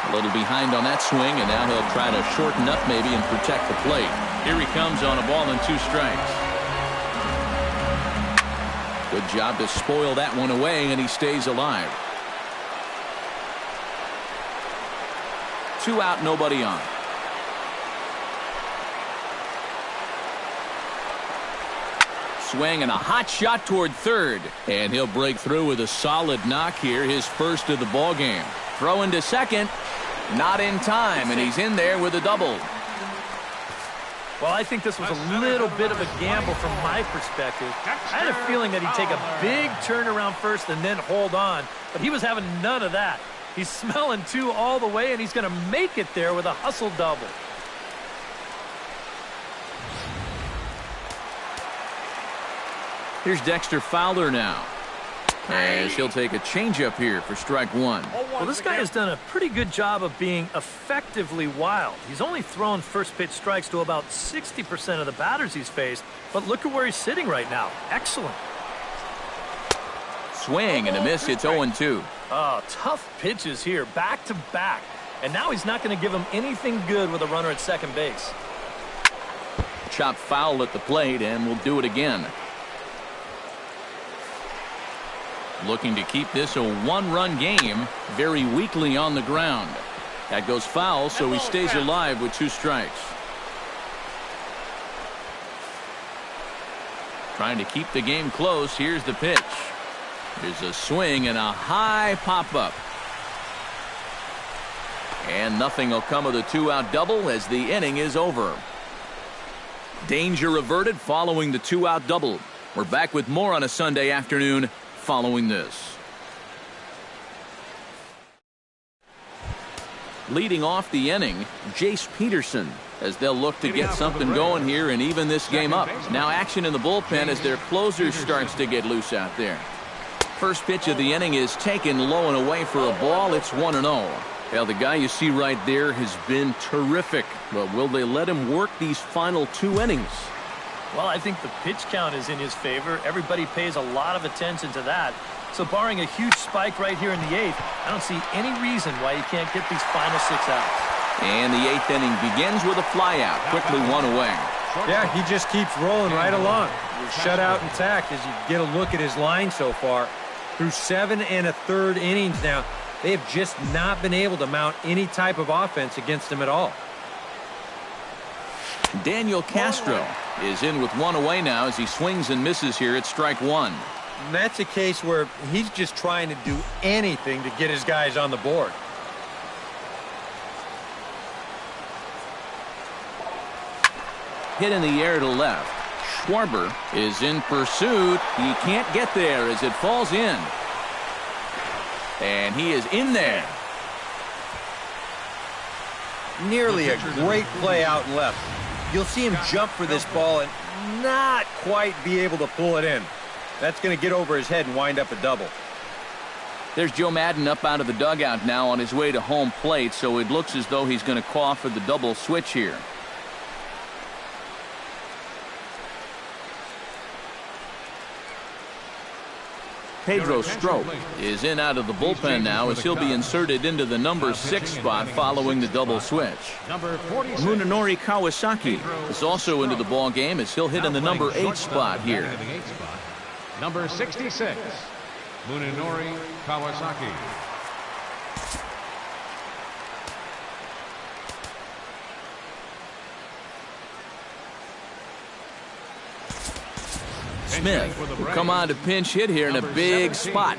A little behind on that swing, and now he'll try to shorten up maybe and protect the plate. Here he comes on a ball and 2 strikes. Good job to spoil that one away, and he stays alive. 2 out, nobody on. Swing and a hot shot toward third, and he'll break through with a solid knock here, his first of the ball game. Throw into second, not in time, and he's in there with a double. Well, I think this was a little bit of a gamble from my perspective. I had a feeling that he'd take a big turn around first and then hold on, but he was having none of that. He's smelling 2 all the way, and he's going to make it there with a hustle double. Here's Dexter Fowler now, as he'll take a changeup here for strike 1. Well, this guy has done a pretty good job of being effectively wild. He's only thrown first pitch strikes to about 60% of the batters he's faced, but look at where he's sitting right now. Excellent. Swing and a miss. It's 0-2. Oh, tough pitches here, back to back. And now he's not going to give him anything good with a runner at second base. Chop foul at the plate, and we'll do it again. Looking to keep this a 1-run game, very weakly on the ground. That goes foul, so he stays alive with 2 strikes. Trying to keep the game close. Here's the pitch. There's a swing and a high pop-up. And nothing will come of the 2-out double as the inning is over. Danger averted following the 2-out double. We're back with more on a Sunday afternoon following this. Leading off the inning, Jace Peterson, as they'll look to get something going here and even this game up. Now action in the bullpen as their closer starts to get loose out there. First pitch of the inning is taken low and away for a ball. It's 1-0. Well, the guy you see right there has been terrific. But will they let him work these final 2 innings? Well, I think the pitch count is in his favor. Everybody pays a lot of attention to that. So barring a huge spike right here in the 8th, I don't see any reason why you can't get these final 6 outs. And the 8th inning begins with a flyout. Quickly 1 away. Yeah, he just keeps rolling right along. Shutout intact as you get a look at his line so far. Through 7 1/3 innings now, they have just not been able to mount any type of offense against him at all. Daniel Castro is in with 1 away now as he swings and misses here at strike 1. And that's a case where he's just trying to do anything to get his guys on the board. Hit in the air to left. Schwarber is in pursuit. He can't get there as it falls in. And he is in there. Nearly a great play out and left. You'll see him jump for this ball and not quite be able to pull it in. That's going to get over his head and wind up a double. There's Joe Madden up out of the dugout now on his way to home plate, so it looks as though he's going to call for the double switch here. Pedro Strop is in out of the bullpen now as he'll be inserted into the number 6 spot following the double switch. Munenori Kawasaki is also into the ball game as he'll hit in the number 8 spot here. Number 66, Munenori Kawasaki. Smith will come on to pinch hit here in a big spot.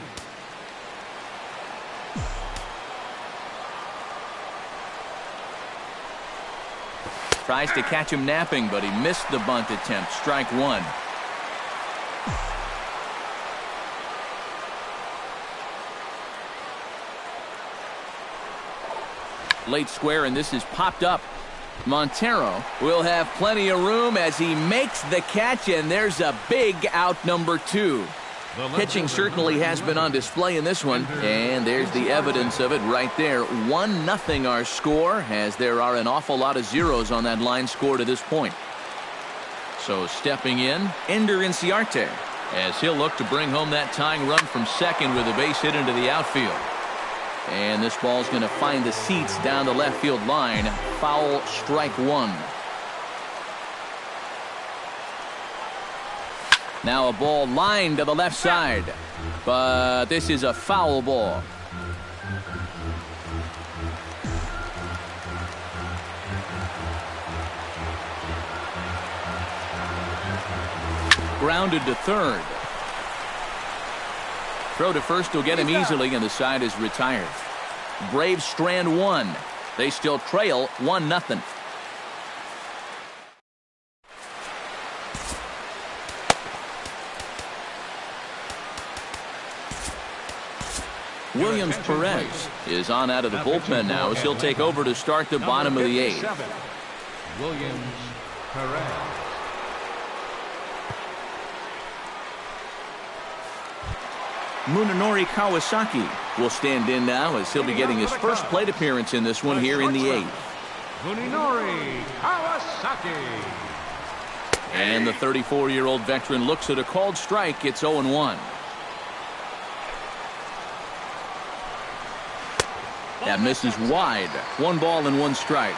Tries to catch him napping, but he missed the bunt attempt. Strike one. Late square, and this is popped up. Montero will have plenty of room as he makes the catch, and there's a big out, number 2. Pitching certainly has been on display in this one, and there's the evidence of it right there. 1-0 our score, as there are an awful lot of zeros on that line score to this point. So stepping in, Ender Inciarte, as he'll look to bring home that tying run from second with a base hit into the outfield. And this ball's going to find the seats down the left field line. Foul, strike one. Now a ball lined to the left side, but this is a foul ball. Grounded to third. Throw to first will get him easily, and the side is retired. Braves strand one. They still trail 1-0. Williams Perez is on out of the bullpen now as he'll take over to start the bottom of the 8th. Williams Perez. Munenori Kawasaki will stand in now as he'll be getting his first plate appearance in this one here in the 8th. Munenori Kawasaki. And the 34-year-old veteran looks at a called strike. It's 0-1. That misses wide. 1 ball and 1 strike.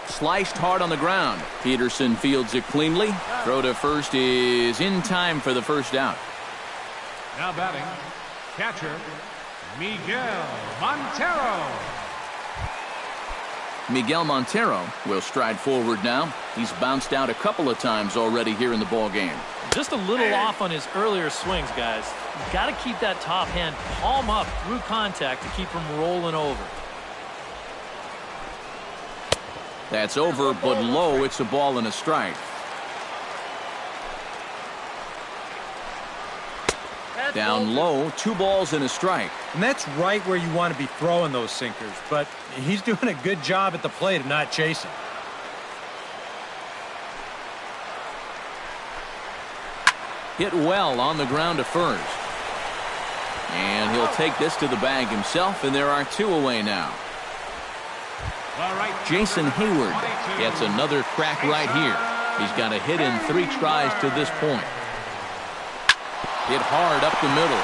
Sliced hard on the ground. Peterson fields it cleanly. Throw to first is in time for the first out. Now batting, catcher Miguel Montero. Miguel Montero will stride forward now. He's bounced out a couple of times already here in the ball game. Just a little off on his earlier swings, guys. You've got to keep that top hand palm up through contact to keep him rolling over. That's over, but low. It's a ball and a strike. Down low, 2 balls and a strike. And that's right where you want to be throwing those sinkers, but he's doing a good job at the plate of not chasing. Hit well on the ground to first. And he'll take this to the bag himself, and there are 2 away now. Jason Hayward gets another crack right here. He's got a hit in 3 tries to this point. Hit hard up the middle.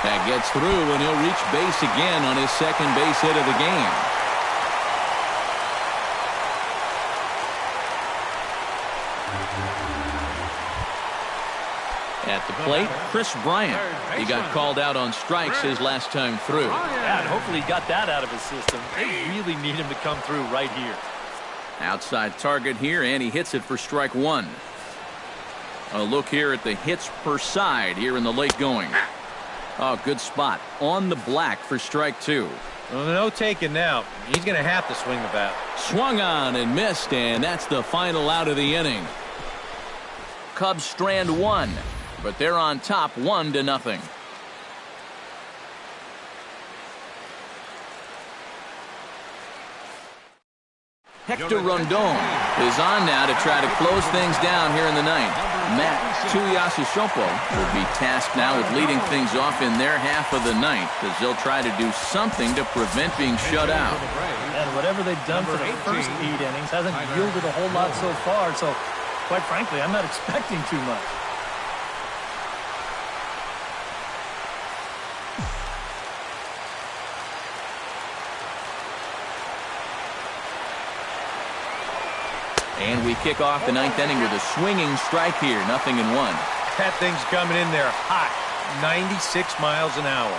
That gets through, and he'll reach base again on his second base hit of the game. At the plate, Chris Bryant. He got called out on strikes his last time through. Yeah, and hopefully he got that out of his system. They really need him to come through right here. Outside target here, and he hits it for strike 1. A look here at the hits per side here in the late going. Oh, good spot. On the black for strike 2. Well, no taking now. He's going to have to swing the bat. Swung on and missed, and that's the final out of the inning. Cubs strand 1, but they're on top 1-0. Hector Rondon is on now to try to close things down here in the 9th. Matt Tuiasosopo will be tasked now with leading things off in their half of the ninth, as they'll try to do something to prevent being shut out. And whatever they've done for the first 8 innings hasn't yielded a whole lot so far, so quite frankly, I'm not expecting too much. And we kick off the ninth inning with a swinging strike here, 0-1. That thing's coming in there hot, 96 miles an hour.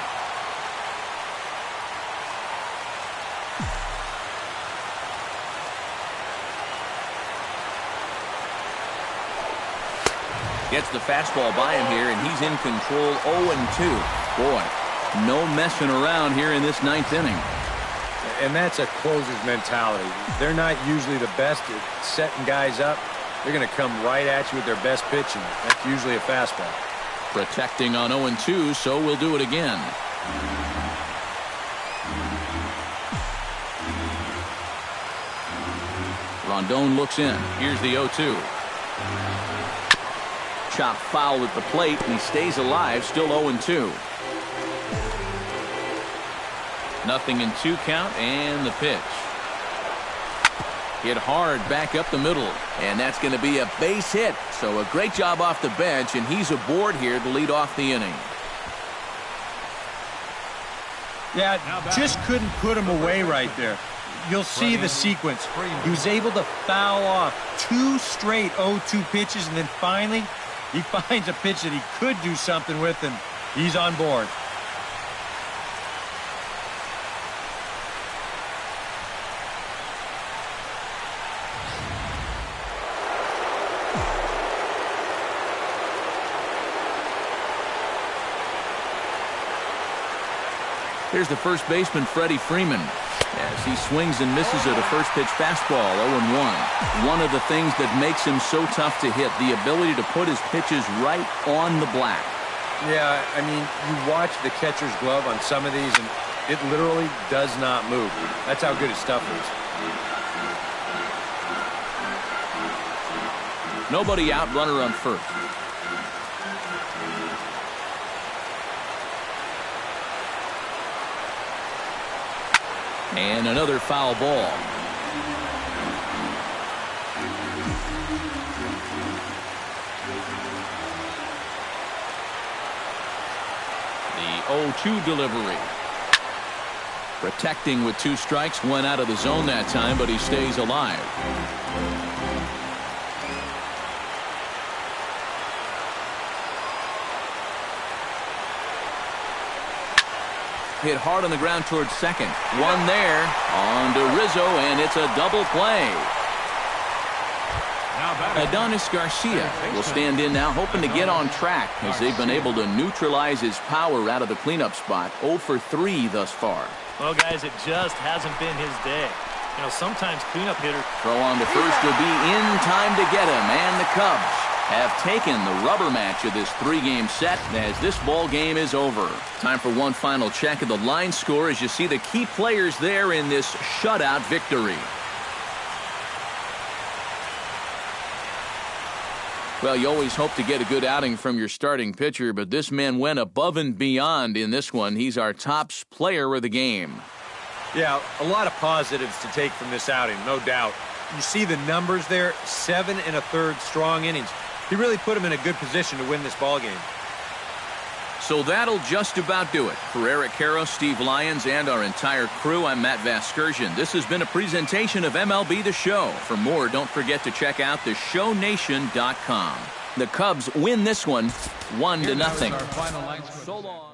Gets the fastball by him here, and he's in control 0-2. Boy, no messing around here in this ninth inning. And that's a closer's mentality. They're not usually the best at setting guys up. They're going to come right at you with their best pitch, and that's usually a fastball. Protecting on 0-2, so we'll do it again. Rondon looks in. Here's the 0-2. Chopped foul at the plate, and he stays alive, still 0-2. 0-2 count, and the pitch. Hit hard back up the middle, and that's going to be a base hit. So a great job off the bench, and he's aboard here to lead off the inning. Yeah, just couldn't put him away right there. You'll see the sequence. He was able to foul off 2 straight 0-2 pitches, and then finally he finds a pitch that he could do something with, and he's on board. Here's the first baseman, Freddie Freeman, as he swings and misses at a first pitch fastball, 0-1. One of the things that makes him so tough to hit, the ability to put his pitches right on the black. Yeah, I mean, you watch the catcher's glove on some of these, and it literally does not move. That's how good his stuff is. Nobody out, runner on first. And another foul ball. The 0-2 delivery. Protecting with 2 strikes, went out of the zone that time, but he stays alive. Hit hard on the ground towards second. One there. On to Rizzo, and it's a double play. Adonis Garcia will stand in now, hoping to get on track, as they've been able to neutralize his power out of the cleanup spot. 0 for 3 thus far. Well, guys, it just hasn't been his day. You know, sometimes cleanup hitters. Throw on to first will be in time to get him, and the Cubs have taken the rubber match of this 3-game set as this ball game is over. Time for one final check of the line score as you see the key players there in this shutout victory. Well, you always hope to get a good outing from your starting pitcher, but this man went above and beyond in this one. He's our top player of the game. Yeah, a lot of positives to take from this outing, no doubt. You see the numbers there, 7 1/3 strong innings. He really put him in a good position to win this ball game. So that'll just about do it. For Eric Caro, Steve Lyons, and our entire crew, I'm Matt Vasgersian. This has been a presentation of MLB The Show. For more, don't forget to check out theshownation.com. The Cubs win this one 1-0. Our final line score. So long.